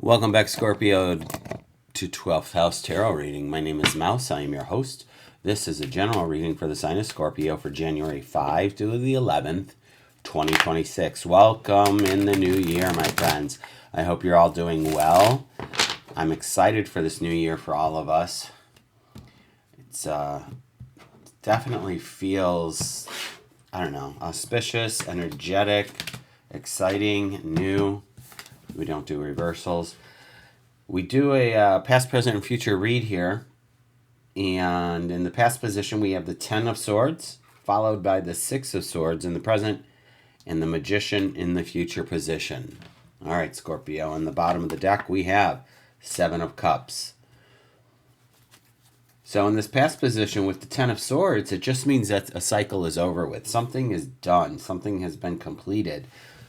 Welcome back, Scorpio, to 12th House Tarot Reading. My name is Mouse. I am your host. This is a general reading for the sign of Scorpio for January 5 to the 11th, 2026. Welcome in the new year, my friends. I hope you're all doing well. I'm excited for this new year for all of us. It's definitely feels, auspicious, energetic, exciting, new. We don't do reversals. We do a past, present, and future read here. And in the past position, we have the 10 of Swords, followed by the 6 of Swords in the present, and the Magician in the future position. All right, Scorpio. On the bottom of the deck, we have 7 of Cups. So in this past position with the 10 of Swords, it just means that a cycle is over with. Something is done. Something has been completed.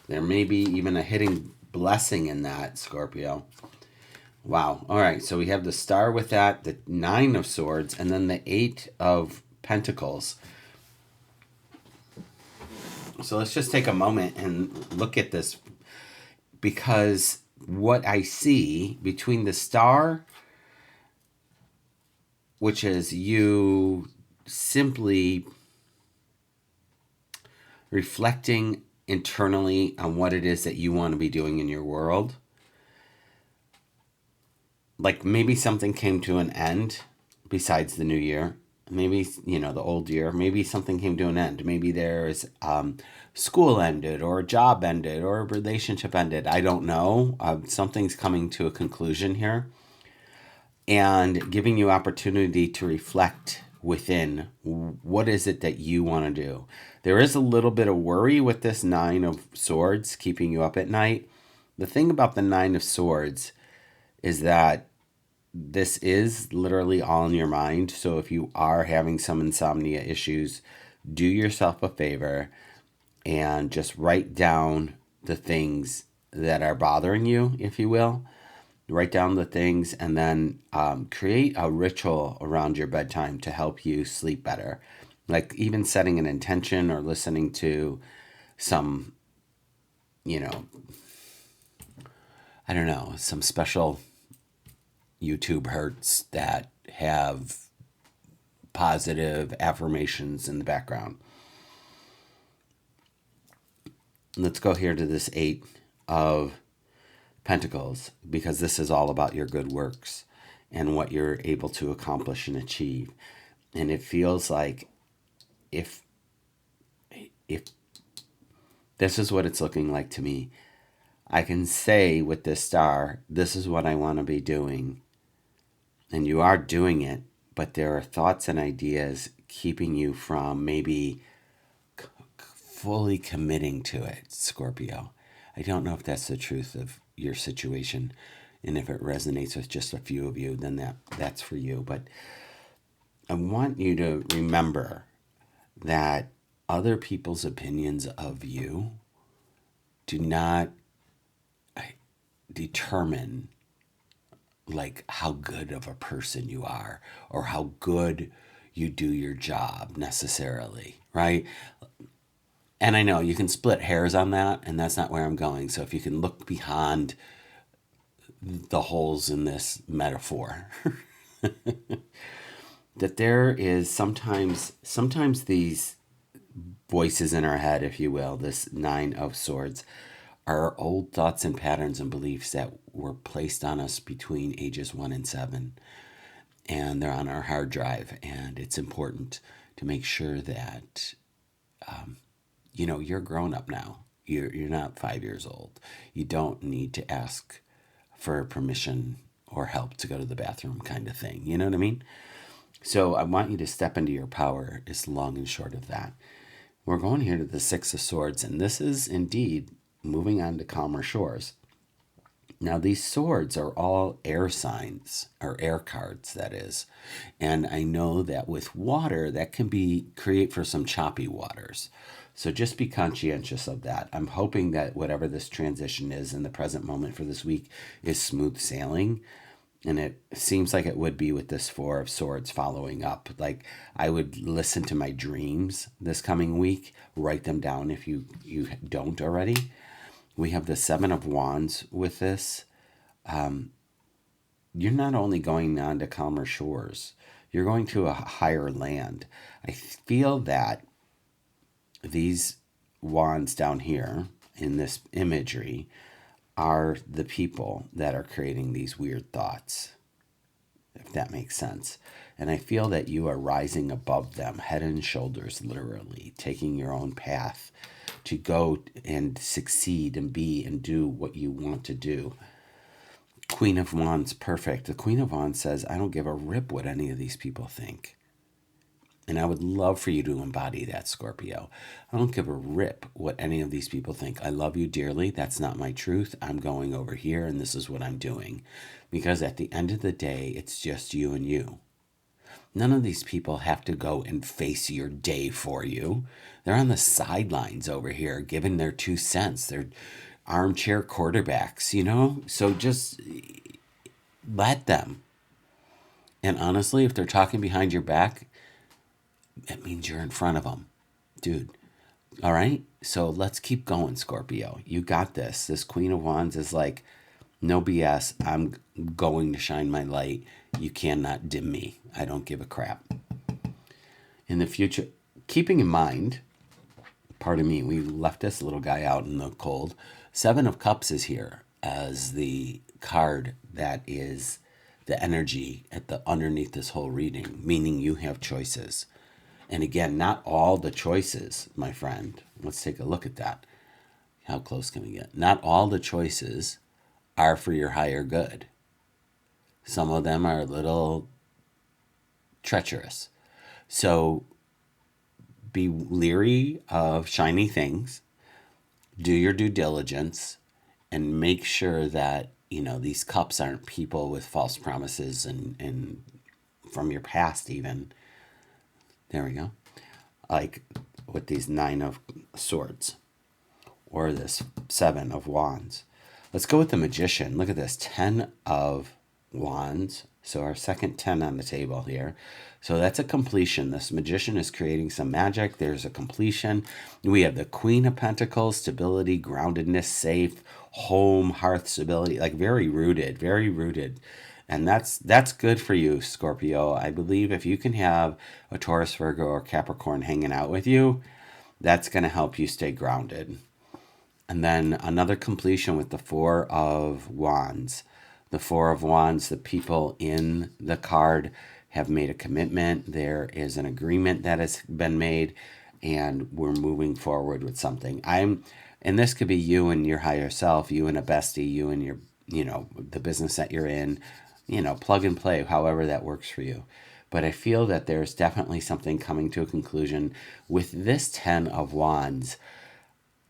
There may be even a hidden blessing in that, Scorpio. Wow. All right. So we have the Star with that, the 9 of Swords, and then the 8 of Pentacles. So let's just take a moment and look at this, because what I see between the Star, which is you simply reflecting internally on what it is that you want to be doing in your world. Like maybe something came to an end besides the new year. Maybe, the old year. Maybe something came to an end. Maybe there's school ended, or a job ended, or a relationship ended. I don't know. Something's coming to a conclusion here. And giving you opportunity to reflect within, what is it that you want to do. There is a little bit of worry with this 9 of Swords keeping you up at night. The thing about the 9 of Swords is that this is literally all in your mind. So if you are having some insomnia issues, do yourself a favor and just write down the things that are bothering you, if you will. Write down the things, and then create a ritual around your bedtime to help you sleep better. Like even setting an intention or listening to some, some special YouTube hurts that have positive affirmations in the background. Let's go here to this 8 of Pentacles, because this is all about your good works and what you're able to accomplish and achieve. And it feels like if this is what it's looking like to me, I can say with this Star, this is what I want to be doing. And you are doing it, but there are thoughts and ideas keeping you from maybe fully committing to it, Scorpio. I don't know if that's the truth of your situation, and if it resonates with just a few of you, then that's for you. But I want you to remember that other people's opinions of you do not determine like how good of a person you are or how good you do your job necessarily, right? And I know you can split hairs on that, and that's not where I'm going. So if you can look beyond the holes in this metaphor, that there is sometimes these voices in our head, if you will, this 9 of Swords, are old thoughts and patterns and beliefs that were placed on us between ages 1 and 7. And they're on our hard drive. And it's important to make sure that you're grown up now. You're not 5 years old. You don't need to ask for permission or help to go to the bathroom kind of thing. You know what I mean? So I want you to step into your power is long and short of that. We're going here to the 6 of Swords, and this is indeed moving on to calmer shores. Now, these swords are all air signs, or air cards, that is. And I know that with water, that can create for some choppy waters. So just be conscientious of that. I'm hoping that whatever this transition is in the present moment for this week is smooth sailing. And it seems like it would be with this 4 of Swords following up. Like I would listen to my dreams this coming week, write them down if you don't already. We have the 7 of Wands with this. you're not only going on to calmer shores, you're going to a higher land. I feel that these wands down here in this imagery are the people that are creating these weird thoughts, if that makes sense. And I feel that you are rising above them, head and shoulders, literally, taking your own path to go and succeed and be and do what you want to do. Queen of Wands, perfect. The Queen of Wands says, I don't give a rip what any of these people think. And I would love for you to embody that, Scorpio. I don't give a rip what any of these people think. I love you dearly. That's not my truth. I'm going over here and this is what I'm doing. Because at the end of the day, it's just you and you. None of these people have to go and face your day for you. They're on the sidelines over here giving their 2 cents. They're armchair quarterbacks, you know? So just let them. And honestly, if they're talking behind your back, it means you're in front of them. Dude, all right? So let's keep going, Scorpio. You got this. This Queen of Wands is like, no BS. I'm going to shine my light. You cannot dim me. I don't give a crap. In the future, keeping in mind, pardon me, we left this little guy out in the cold. 7 of Cups is here as the card that is the energy at the underneath this whole reading, meaning you have choices. And again, not all the choices, my friend. Let's take a look at that. How close can we get? Not all the choices are for your higher good. Some of them are a little treacherous. So be leery of shiny things. Do your due diligence and make sure that, you know, these cups aren't people with false promises and from your past even. There we go. Like with these 9 of Swords or this 7 of Wands. Let's go with the Magician. Look at this, 10 of Wands. So our second 10 on the table here. So that's a completion. This Magician is creating some magic. There's a completion. We have the Queen of Pentacles, stability, groundedness, safe, home, hearth, stability, like very rooted, very rooted. And that's good for you, Scorpio. I believe if you can have a Taurus, Virgo, or Capricorn hanging out with you, that's going to help you stay grounded. And then another completion with the 4 of Wands. The 4 of Wands, the people in the card have made a commitment. There is an agreement that has been made, and we're moving forward with something. And this could be you and your higher self, you and a bestie, you and your, you know, the business that you're in, you know, plug and play, however that works for you. But I feel that there's definitely something coming to a conclusion with this 10 of Wands.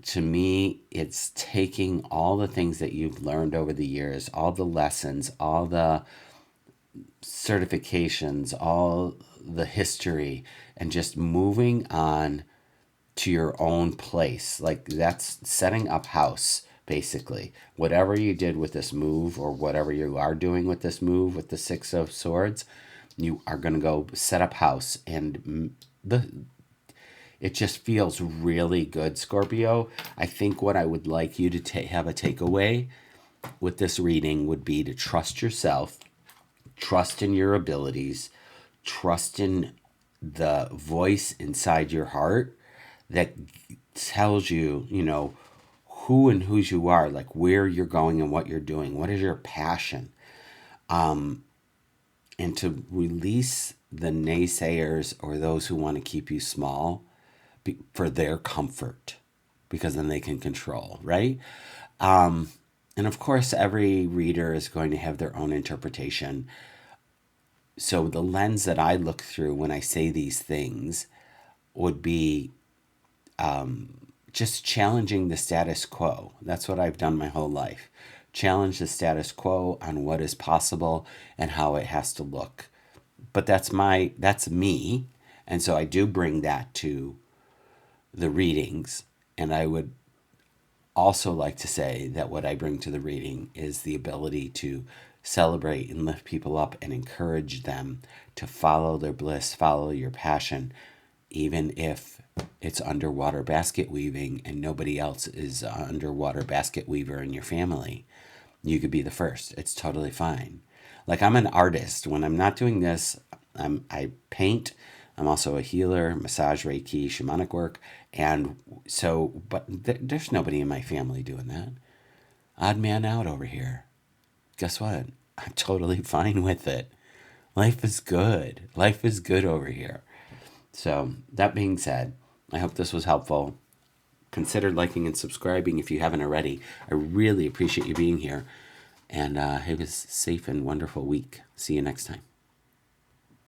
To me, it's taking all the things that you've learned over the years, all the lessons, all the certifications, all the history, and just moving on to your own place. Like that's setting up house, basically. Whatever you did with this move or whatever you are doing with this move with the 6 of Swords, you are going to go set up house. And it just feels really good, Scorpio. I think what I would like you to have a takeaway with this reading would be to trust yourself, trust in your abilities, trust in the voice inside your heart that tells you, you know, who and whose you are, like where you're going and what you're doing. What is your passion? And to release the naysayers or those who want to keep you small for their comfort, because then they can control, right? And of course, every reader is going to have their own interpretation. So the lens that I look through when I say these things would be just challenging the status quo. That's what I've done my whole life. Challenge the status quo on what is possible and how it has to look. But that's me. And so I do bring that to the readings. And I would also like to say that what I bring to the reading is the ability to celebrate and lift people up and encourage them to follow their bliss, follow your passion, even if it's underwater basket weaving and nobody else is an underwater basket weaver in your family. You could be the first. It's totally fine. Like I'm an artist. When I'm not doing this, I paint. I'm also a healer, massage, Reiki, shamanic work, and so. But there's nobody in my family doing that. Odd man out over here. Guess what? I'm totally fine with it. Life is good. Life is good over here. So that being said, I hope this was helpful. Consider liking and subscribing if you haven't already. I really appreciate you being here. And have a safe and wonderful week. See you next time.